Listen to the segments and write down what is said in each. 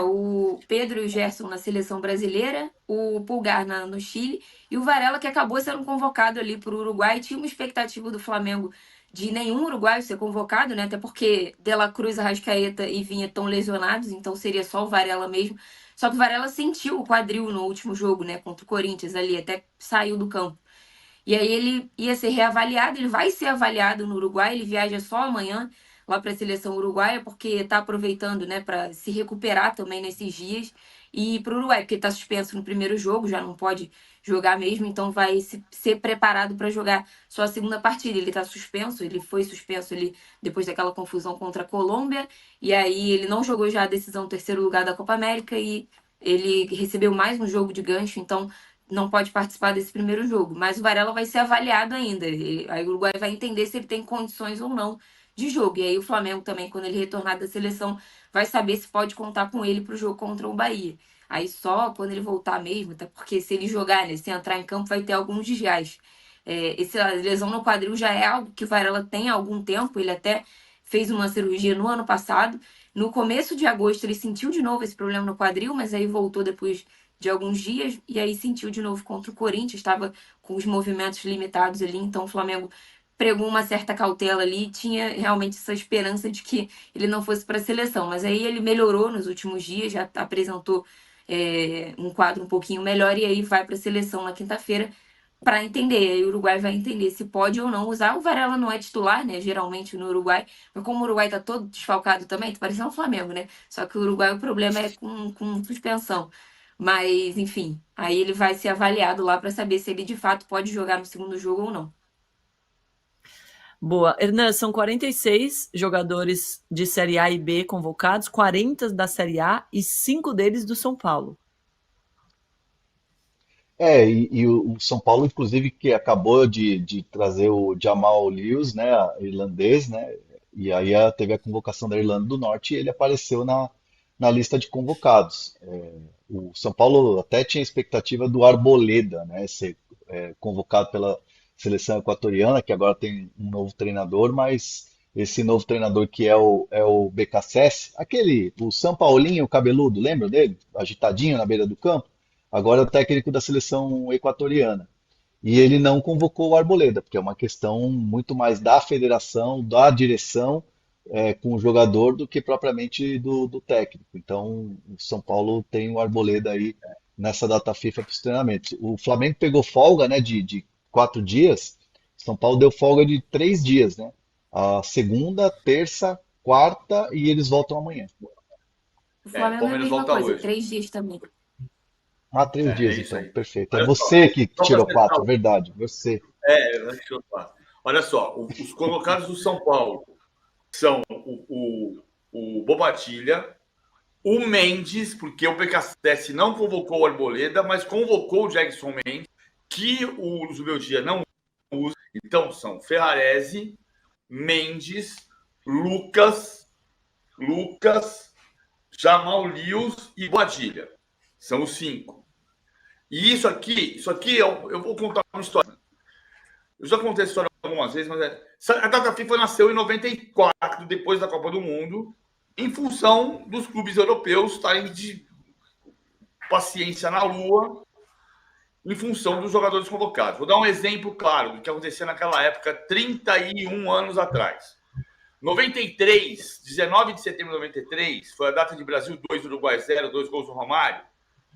O Pedro e o Gerson na seleção brasileira, o Pulgar no Chile e o Varela que acabou sendo convocado ali para o Uruguai. Tinha uma expectativa do Flamengo de nenhum uruguaio ser convocado, né? Até porque De La Cruz, Arrascaeta e Vinha estão lesionados, então seria só o Varela mesmo. Só que o Varela sentiu o quadril no último jogo, né? Contra o Corinthians ali, até saiu do campo. E aí ele ia ser reavaliado, ele vai ser avaliado no Uruguai, ele viaja só amanhã lá para a seleção uruguaia, porque está aproveitando, né, para se recuperar também nesses dias e ir para o Uruguai, porque está suspenso no primeiro jogo, já não pode jogar mesmo, então vai ser preparado para jogar só a segunda partida. Ele está suspenso, ele foi suspenso ali depois daquela confusão contra a Colômbia, e aí ele não jogou já a decisão do terceiro lugar da Copa América e ele recebeu mais um jogo de gancho, então não pode participar desse primeiro jogo, mas o Varela vai ser avaliado ainda. Aí o Uruguai vai entender se ele tem condições ou não de jogo. E aí o Flamengo também, quando ele retornar da seleção, vai saber se pode contar com ele para o jogo contra o Bahia. Aí só quando ele voltar mesmo, até porque se ele jogar, né, se entrar em campo, vai ter alguns desgastes. Essa lesão no quadril já é algo que o Varela tem há algum tempo, ele até fez uma cirurgia no ano passado. No começo de agosto ele sentiu de novo esse problema no quadril, mas aí voltou depois de alguns dias e aí sentiu de novo contra o Corinthians, estava com os movimentos limitados ali, então o Flamengo pregou uma certa cautela ali, tinha realmente essa esperança de que ele não fosse para a seleção, mas aí ele melhorou nos últimos dias, já apresentou um quadro um pouquinho melhor e aí vai para a seleção na quinta-feira para entender, aí o Uruguai vai entender se pode ou não usar. O Varela não é titular, né, geralmente no Uruguai, mas como o Uruguai tá todo desfalcado também, tá parecendo o Flamengo, né? Só que o Uruguai o problema é com suspensão. Mas, enfim, aí ele vai ser avaliado lá para saber se ele de fato pode jogar no segundo jogo ou não. Boa. Hernan, são 46 jogadores de Série A e B convocados, 40 da Série A e 5 deles do São Paulo. E o São Paulo, inclusive, que acabou de trazer o Jamal Lewis, né, irlandês, né, e aí teve a convocação da Irlanda do Norte e ele apareceu na lista de convocados. O São Paulo até tinha expectativa do Arboleda, né, ser convocado pela seleção equatoriana, que agora tem um novo treinador, mas esse novo treinador que é o BKSS, o São Paulinho cabeludo, lembra dele? Agitadinho na beira do campo? Agora é o técnico da seleção equatoriana. E ele não convocou o Arboleda, porque é uma questão muito mais da federação, da direção com o jogador do que propriamente do técnico. Então, o São Paulo tem o Arboleda aí nessa data FIFA para os treinamentos. O Flamengo pegou folga, né, de 4 dias. São Paulo deu folga de 3 dias, né? A segunda, terça, quarta e eles voltam amanhã. O O Flamengo é a Palmeiras mesma volta coisa, hoje. 3 dias também. 3 dias, Isso então. aí. Perfeito. É Olha só, você que só para tirou acertar. 4, verdade. Você. Deixa eu falar. Olha só, os colocados do São Paulo são o Bobatilha, o Mendes, porque o PKSS não convocou o Arboleda, mas convocou o Jackson Mendes, que o Zubeldia não usa. Então são Ferrarese, Mendes, Lucas, Jamal Lewis e Boadilha. São os 5. E isso aqui eu vou contar uma história. Eu já contei essa história algumas vezes, mas a data FIFA nasceu em 94, depois da Copa do Mundo, em função dos clubes europeus estarem de paciência na Lua, em função dos jogadores convocados. Vou dar um exemplo claro do que acontecia naquela época, 31 anos atrás. 93, 19 de setembro de 93, foi a data de Brasil 2, Uruguai 0, 2 gols do Romário.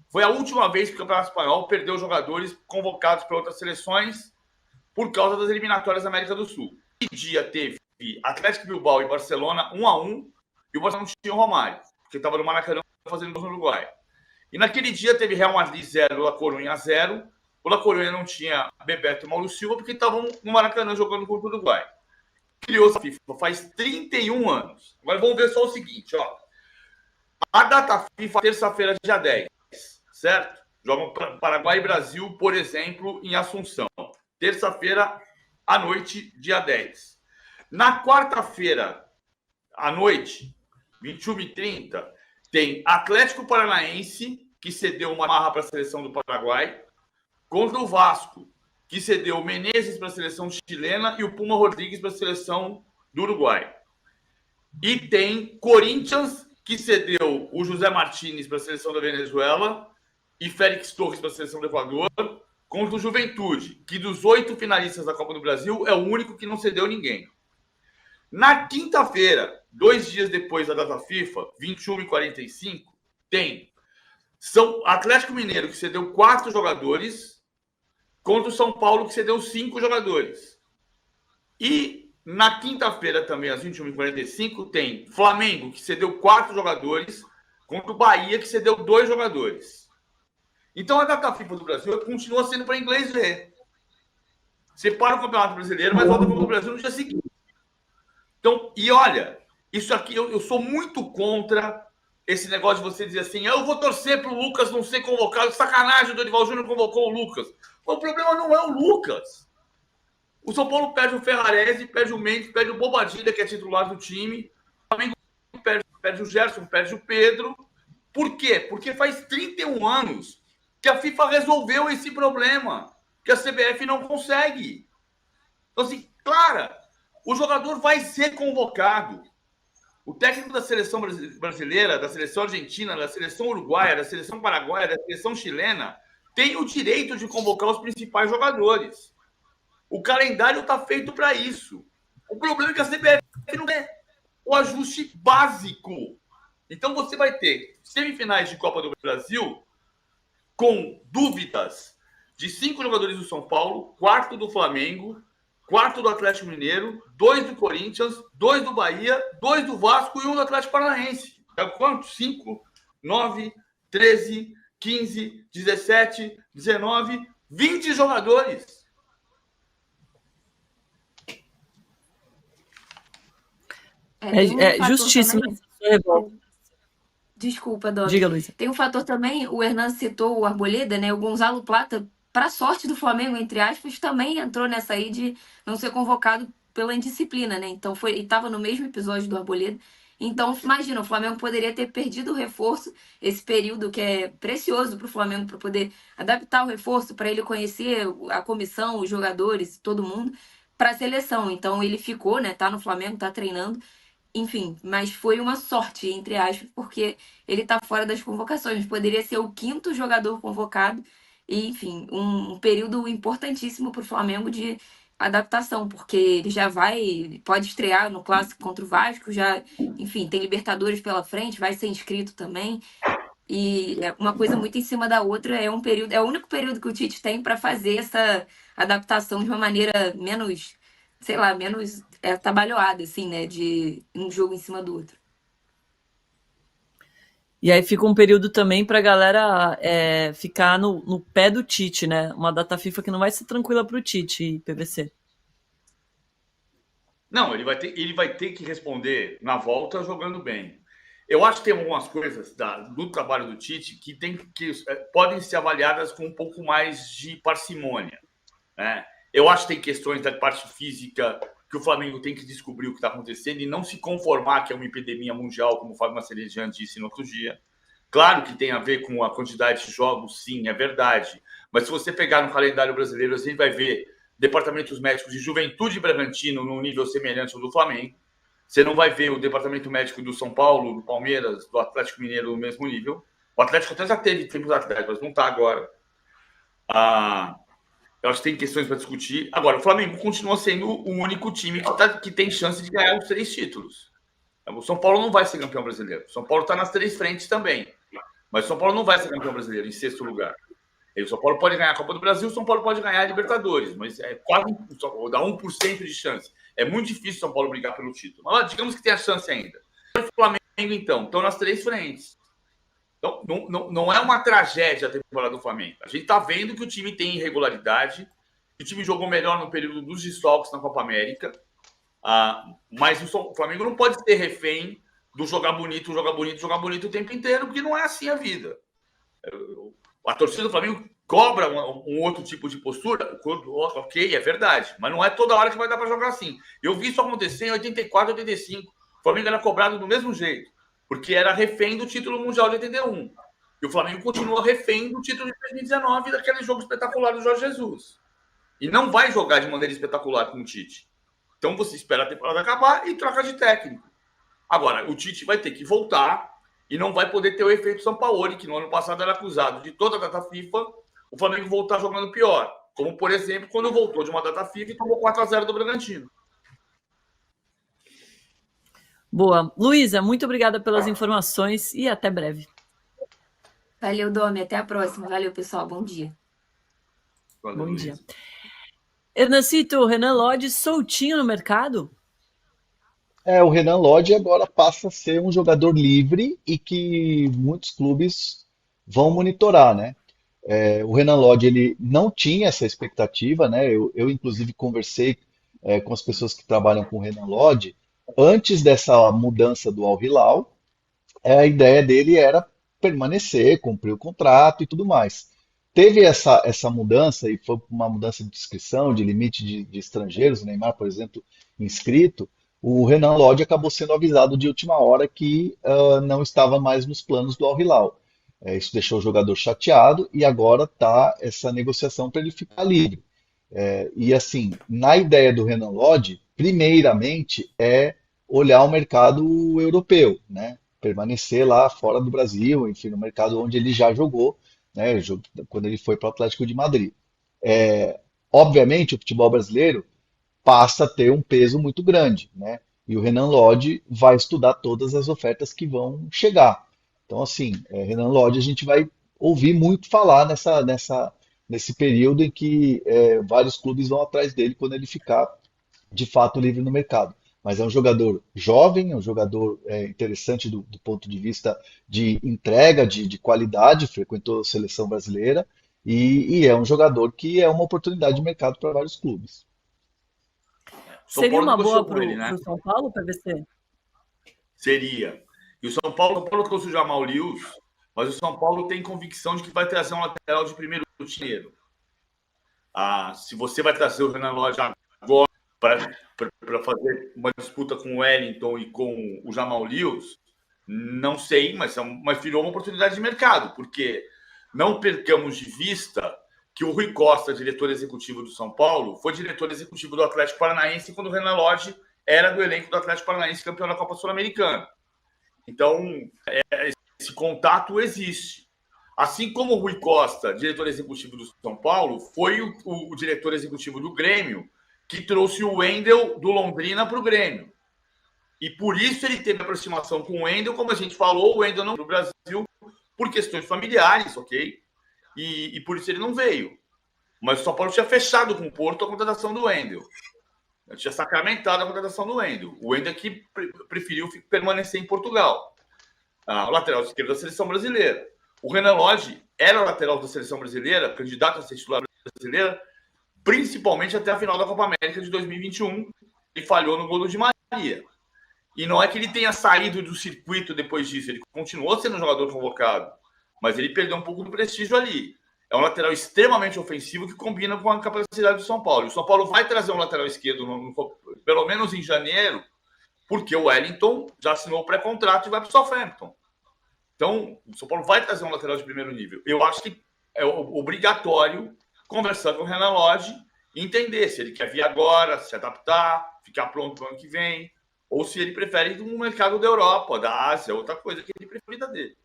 Foi a última vez que o Campeonato Espanhol perdeu jogadores convocados para outras seleções por causa das eliminatórias da América do Sul. Esse dia teve Atlético Bilbao e Barcelona 1-1, e o Barcelona não tinha o Romário, porque estava no Maracanã fazendo gols no Uruguai. E naquele dia teve Real Madrid 0, La Coruña 0. O La Coruña não tinha Bebeto e Mauro Silva, porque estavam no Maracanã jogando contra o Uruguai. Criou a FIFA faz 31 anos. Agora vamos ver só o seguinte, ó. A data FIFA, terça-feira, dia 10, certo? Jogam Paraguai e Brasil, por exemplo, em Assunção. Terça-feira à noite, dia 10. Na quarta-feira à noite, 21h30, tem Atlético Paranaense, que cedeu uma marra para a seleção do Paraguai, contra o Vasco, que cedeu o Menezes para a seleção chilena e o Puma Rodrigues para a seleção do Uruguai. E tem Corinthians, que cedeu o José Martínez para a seleção da Venezuela e Félix Torres para a seleção do Equador, contra o Juventude, que dos 8 finalistas da Copa do Brasil é o único que não cedeu ninguém. Na quinta-feira, 2 dias depois da data FIFA, 21h45, tem São Atlético Mineiro, que cedeu 4 jogadores, contra o São Paulo, que cedeu 5 jogadores. E na quinta-feira também, às 21h45, tem Flamengo, que cedeu 4 jogadores, contra o Bahia, que cedeu 2 jogadores. Então a data FIFA do Brasil continua sendo para inglês ver. Separa o Campeonato Brasileiro, mas volta para o Brasil no dia seguinte. Então, e olha, isso aqui, eu sou muito contra esse negócio de você dizer assim, eu vou torcer para o Lucas não ser convocado. Sacanagem, o Dorival Júnior convocou o Lucas. O problema não é o Lucas. O São Paulo perde o Ferrarese, perde o Mendes, perde o Bobadilha, que é titular do time. O Flamengo perde o Gerson, perde o Pedro. Por quê? Porque faz 31 anos que a FIFA resolveu esse problema, que a CBF não consegue. Então, assim, claro, o jogador vai ser convocado. O técnico da seleção brasileira, da seleção argentina, da seleção uruguaia, da seleção paraguaia, da seleção chilena, tem o direito de convocar os principais jogadores. O calendário está feito para isso. O problema é que a CBF não é o ajuste básico. Então você vai ter semifinais de Copa do Brasil com dúvidas de 5 jogadores do São Paulo, 4 do Flamengo, 4 do Atlético Mineiro, 2 do Corinthians, 2 do Bahia, 2 do Vasco e 1 do Atlético Paranaense. É quanto? 5, 9, 13, 15, 17, 19, 20 jogadores. Justíssimo. Desculpa, Dona. Diga, Luísa. Tem um fator também, o Hernan citou o Arboleda, né? O Gonzalo Plata, para sorte do Flamengo, entre aspas, também entrou nessa aí de não ser convocado pela indisciplina, né? Então foi, e estava no mesmo episódio do Arboleda. Então, imagina, o Flamengo poderia ter perdido o reforço, esse período que é precioso para o Flamengo, para poder adaptar o reforço, para ele conhecer a comissão, os jogadores, todo mundo, para a seleção. Então, ele ficou, né? Tá no Flamengo, tá treinando. Enfim, mas foi uma sorte, entre aspas, porque ele tá fora das convocações. Poderia ser o 5º jogador convocado. E, enfim, um período importantíssimo para o Flamengo de adaptação, porque ele já pode estrear no Clássico contra o Vasco, já, enfim, tem Libertadores pela frente, vai ser inscrito também. E uma coisa muito em cima da outra, é o único período que o Tite tem para fazer essa adaptação de uma maneira menos, sei lá, menos trabalhoada, assim, né, de um jogo em cima do outro. E aí fica um período também para a galera ficar no pé do Tite, né? Uma data FIFA que não vai ser tranquila para o Tite, PVC. Não, ele vai ter que responder na volta jogando bem. Eu acho que tem algumas coisas do trabalho do Tite que podem ser avaliadas com um pouco mais de parcimônia, né? Eu acho que tem questões da parte física que o Flamengo tem que descobrir o que está acontecendo e não se conformar que é uma epidemia mundial, como o Fábio Macelejano disse no outro dia. Claro que tem a ver com a quantidade de jogos, sim, é verdade. Mas se você pegar no calendário brasileiro, a gente vai ver departamentos médicos de Juventude e Bragantino num nível semelhante ao do Flamengo. Você não vai ver o departamento médico do São Paulo, do Palmeiras, do Atlético Mineiro no mesmo nível. O Atlético até já teve tempos atrás, mas não está agora. Eu acho que tem questões para discutir. Agora, o Flamengo continua sendo o único time que tem chance de ganhar os 3 títulos. O São Paulo não vai ser campeão brasileiro. O São Paulo está nas 3 frentes também. Mas o São Paulo não vai ser campeão brasileiro, em 6º lugar. E o São Paulo pode ganhar a Copa do Brasil, o São Paulo pode ganhar a Libertadores. Mas é quase dá 1% de chance. É muito difícil o São Paulo brigar pelo título. Mas digamos que tem a chance ainda. O Flamengo, então, estão nas 3 frentes. Então, não é uma tragédia a temporada do Flamengo. A gente está vendo que o time tem irregularidade, que o time jogou melhor no período dos desfalques na Copa América, mas o Flamengo não pode ser refém do jogar bonito o tempo inteiro, porque não é assim a vida. A torcida do Flamengo cobra um outro tipo de postura, ok, é verdade, mas não é toda hora que vai dar para jogar assim. Eu vi isso acontecer em 84, 85. O Flamengo era cobrado do mesmo jeito, porque era refém do título mundial de 81. E o Flamengo continua refém do título de 2019, daquele jogo espetacular do Jorge Jesus. E não vai jogar de maneira espetacular com o Tite. Então você espera a temporada acabar e troca de técnico. Agora, o Tite vai ter que voltar e não vai poder ter o efeito Sampaoli, que no ano passado era acusado de toda a data FIFA, o Flamengo voltar jogando pior. Como, por exemplo, quando voltou de uma data FIFA e tomou 4-0 do Bragantino. Boa. Luísa, muito obrigada pelas informações e até breve. Valeu, Domi. Até a próxima. Valeu, pessoal. Bom dia. Valeu, Bom dia. Luiz. Hernacito, Renan Lodge soltinho no mercado? O Renan Lodge agora passa a ser um jogador livre e que muitos clubes vão monitorar, né? O Renan Lodge ele não tinha essa expectativa, né? Eu inclusive conversei com as pessoas que trabalham com o Renan Lodge antes dessa mudança do Al Hilal. A ideia dele era permanecer, cumprir o contrato e tudo mais. Teve essa mudança, e foi uma mudança de inscrição, de limite de estrangeiros, o Neymar, por exemplo, inscrito. O Renan Lodge acabou sendo avisado de última hora que não estava mais nos planos do Al Hilal. Isso deixou o jogador chateado e agora está essa negociação para ele ficar livre. E assim, na ideia do Renan Lodge, primeiramente é olhar o mercado europeu, né? Permanecer lá fora do Brasil, enfim, no mercado onde ele já jogou, né? Quando ele foi para o Atlético de Madrid. Obviamente, o futebol brasileiro passa a ter um peso muito grande, né? E o Renan Lodge vai estudar todas as ofertas que vão chegar. Então, assim, Renan Lodge a gente vai ouvir muito falar nesse período em que vários clubes vão atrás dele quando ele ficar de fato livre no mercado. Mas é um jogador jovem, é um jogador interessante do ponto de vista de entrega, de qualidade, frequentou a seleção brasileira e é um jogador que é uma oportunidade de mercado para vários clubes. Seria uma boa para o São Paulo, PVC? Seria. E o São Paulo trouxe o Jamal Lewis, mas o São Paulo tem convicção de que vai trazer um lateral de primeiro dinheiro. Se você vai trazer o Renan Lodge agora para fazer uma disputa com o Wellington e com o Jamal Lewis, não sei, mas virou uma oportunidade de mercado, porque não percamos de vista que o Rui Costa, diretor executivo do São Paulo, foi diretor executivo do Atlético Paranaense quando o Renan Lodge era do elenco do Atlético Paranaense, campeão da Copa Sul-Americana. Então, esse contato existe. Assim como o Rui Costa, diretor executivo do São Paulo, foi o diretor executivo do Grêmio que trouxe o Wendel do Londrina para o Grêmio. E por isso ele teve aproximação com o Wendel, como a gente falou, o Wendel não veio para o Brasil por questões familiares, ok? E por isso ele não veio. Mas o São Paulo tinha fechado com o Porto a contratação do Wendel. Tinha sacramentado a contratação do Wendel. O Wendel que preferiu permanecer em Portugal. O lateral esquerdo da seleção brasileira. O Renan Lodge era o lateral da seleção brasileira, candidato a ser titular brasileira, principalmente até a final da Copa América de 2021. Ele falhou no gol do Di Maria. E não é que ele tenha saído do circuito depois disso. Ele continuou sendo um jogador convocado. Mas ele perdeu um pouco do prestígio ali. É um lateral extremamente ofensivo que combina com a capacidade do São Paulo. O São Paulo vai trazer um lateral esquerdo, pelo menos em janeiro, porque o Wellington já assinou o pré-contrato e vai para o Southampton. Então, o São Paulo vai trazer um lateral de primeiro nível. Eu acho que é obrigatório conversar com o Renan Lodge e entender se ele quer vir agora, se adaptar, ficar pronto para o ano que vem, ou se ele prefere ir no mercado da Europa, da Ásia, outra coisa que ele prefere dele.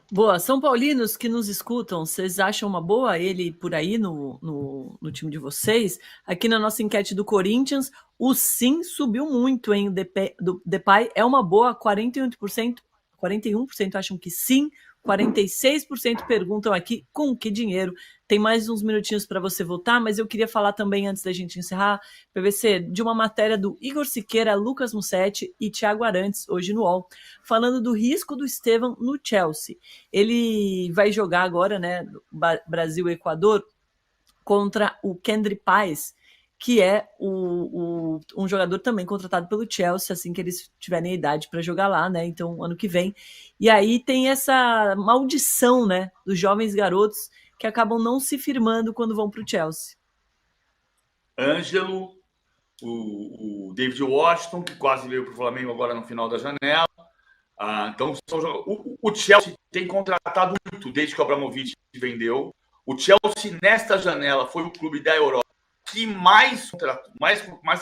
Boa. São Paulinos que nos escutam, vocês acham uma boa ele por aí no time de vocês? Aqui na nossa enquete do Corinthians, o sim subiu muito, hein? O Depay é uma boa, 41% acham que sim, 46% perguntam aqui com que dinheiro. Tem mais uns minutinhos para você votar, mas eu queria falar também, antes da gente encerrar, PVC, de uma matéria do Igor Siqueira, Lucas Mussetti e Thiago Arantes, hoje no UOL, falando do risco do Estevão no Chelsea. Ele vai jogar agora, né, Brasil e Equador, contra o Kendry Páez, que é um jogador também contratado pelo Chelsea, assim que eles tiverem a idade para jogar lá, né? Então, ano que vem. E aí tem essa maldição, né, dos jovens garotos que acabam não se firmando quando vão para o Chelsea. Ângelo, o David Washington, que quase veio para o Flamengo agora no final da janela. Então, o Chelsea tem contratado muito desde que o Abramovich vendeu. O Chelsea, nesta janela, foi o clube da Europa que mais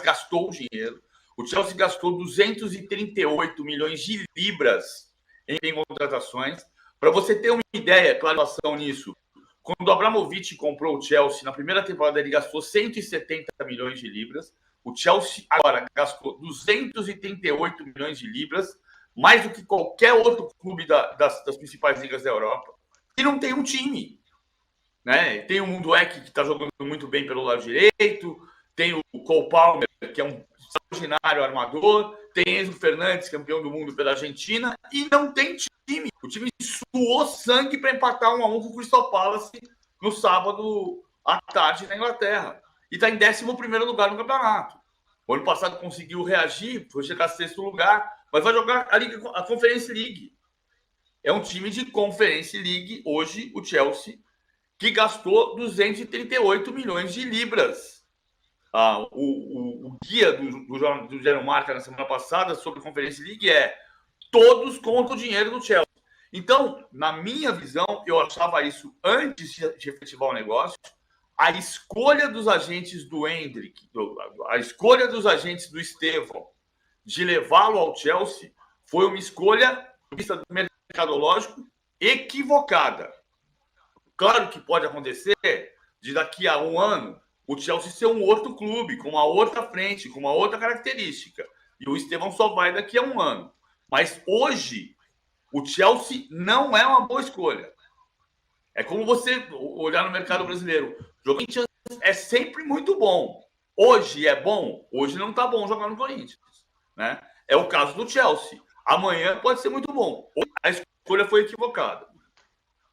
gastou dinheiro. O Chelsea gastou 238 milhões de libras em contratações. Para você ter uma ideia, clarificação nisso, quando o Abramovich comprou o Chelsea, na primeira temporada ele gastou 170 milhões de libras. O Chelsea agora gastou 238 milhões de libras, mais do que qualquer outro clube das principais ligas da Europa. E não tem um time. Né? Tem o Munduek, que está jogando muito bem pelo lado direito, tem o Cole Palmer, que é um extraordinário armador, tem Enzo Fernandes, campeão do mundo pela Argentina, e não tem time. O time suou sangue para empatar 1-1 com o Crystal Palace no sábado à tarde na Inglaterra. E está em 11º lugar no campeonato. O ano passado conseguiu reagir, foi chegar a 6º lugar, mas vai jogar a Conference League. É um time de Conference League, hoje, o Chelsea, que gastou 238 milhões de libras. O guia do Gero Marca na semana passada sobre a Conference League é todos contra o dinheiro do Chelsea. Então, na minha visão, eu achava isso antes de efetivar o negócio. A escolha dos agentes do Endrick, a escolha dos agentes do Estevão de levá-lo ao Chelsea foi uma escolha, do vista mercadológico, equivocada. Claro que pode acontecer de daqui a um ano o Chelsea ser um outro clube, com uma outra frente, com uma outra característica. E o Estevão só vai daqui a um ano. Mas hoje, o Chelsea não é uma boa escolha. É como você olhar no mercado brasileiro. O Corinthians é sempre muito bom. Hoje é bom, hoje não está bom jogar no Corinthians. Né? É o caso do Chelsea. Amanhã pode ser muito bom. A escolha foi equivocada.